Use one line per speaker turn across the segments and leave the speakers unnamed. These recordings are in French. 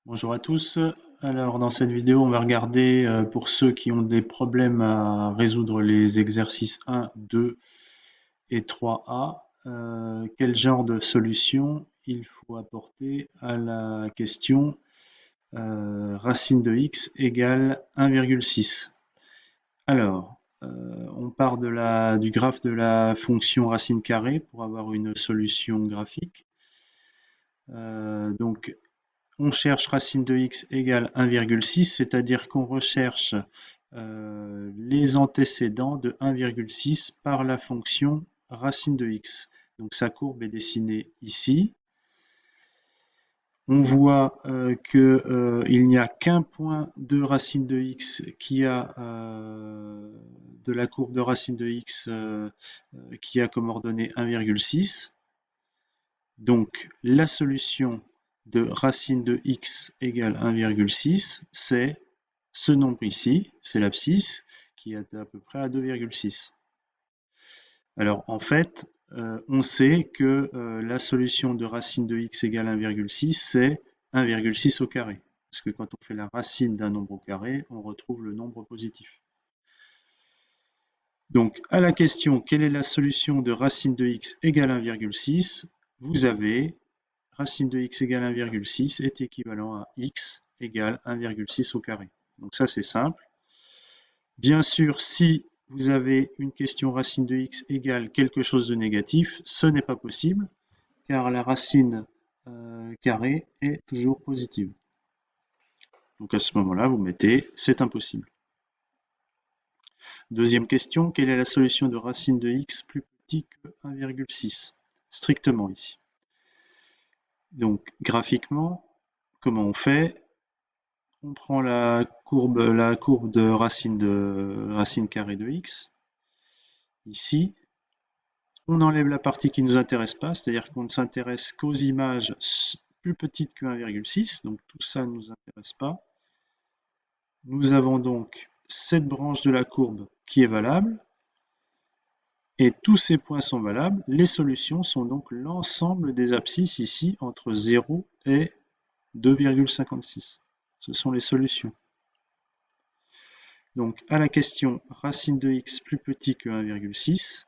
Bonjour à tous. Alors dans cette vidéo, on va regarder pour ceux qui ont des problèmes à résoudre les exercices 1, 2 et 3A, quel genre de solution il faut apporter à la question racine de x égale 1,6. Alors, on part du graphe de la fonction racine carrée pour avoir une solution graphique. Donc on cherche racine de x égale 1,6, c'est-à-dire qu'on recherche les antécédents de 1,6 par la fonction racine de x. Donc sa courbe est dessinée ici. On voit qu'il n'y a qu'un point de racine de x qui a de la courbe de racine de x qui a comme ordonnée 1,6. Donc la solution de racine de x égale 1,6, c'est ce nombre ici, c'est l'abscisse, qui est à peu près à 2,6. Alors en fait, on sait que la solution de racine de x égale 1,6, c'est 1,6 au carré. Parce que quand on fait la racine d'un nombre au carré, on retrouve le nombre positif. Donc à la question, quelle est la solution de racine de x égale 1,6, vous avez racine de x égale 1,6 est équivalent à x égale 1,6 au carré. Donc ça c'est simple. Bien sûr, si vous avez une question racine de x égale quelque chose de négatif, ce n'est pas possible, car la racine carrée est toujours positive. Donc à ce moment-là, vous mettez c'est impossible. Deuxième question, quelle est la solution de racine de x plus petit que 1,6? Strictement ici. Donc graphiquement, comment on fait? On prend la courbe de racine carrée de x, ici. On enlève la partie qui ne nous intéresse pas, c'est-à-dire qu'on ne s'intéresse qu'aux images plus petites que 1,6, donc tout ça ne nous intéresse pas. Nous avons donc cette branche de la courbe qui est valable, et tous ces points sont valables. Les solutions sont donc l'ensemble des abscisses ici entre 0 et 2,56. Ce sont les solutions. Donc à la question racine de x plus petit que 1,6,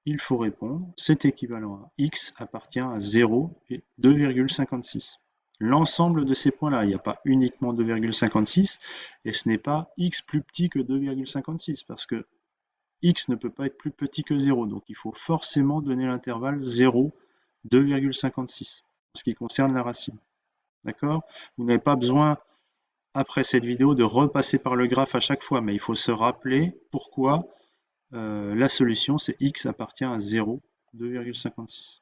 il faut répondre c'est équivalent à x appartient à 0 et 2,56. L'ensemble de ces points-là, il n'y a pas uniquement 2,56 et ce n'est pas x plus petit que 2,56 parce que x ne peut pas être plus petit que 0, donc il faut forcément donner l'intervalle 0, 2,56 en ce qui concerne la racine. D'accord? Vous n'avez pas besoin après cette vidéo de repasser par le graphe à chaque fois, mais il faut se rappeler pourquoi la solution c'est x appartient à 0, 2,56.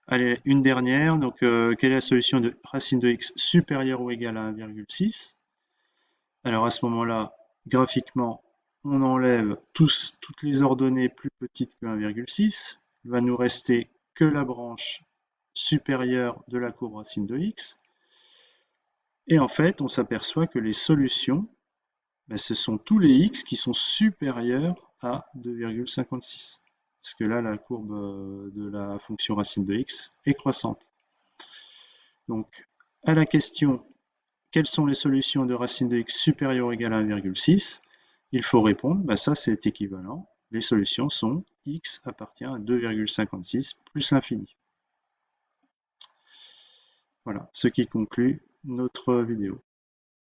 Allez, une dernière, donc quelle est la solution de racine de x supérieure ou égale à 1,6? Alors à ce moment-là, graphiquement, on enlève toutes les ordonnées plus petites que 1,6. Il va nous rester que la branche supérieure de la courbe racine de x. Et en fait, on s'aperçoit que les solutions, ce sont tous les x qui sont supérieurs à 2,56. Parce que là, la courbe de la fonction racine de x est croissante. Donc, à la question, quelles sont les solutions de racine de x supérieure ou égale à 1,6? Il faut répondre, ça c'est équivalent. Les solutions sont x appartient à 2,56 plus l'infini. Voilà, ce qui conclut notre vidéo.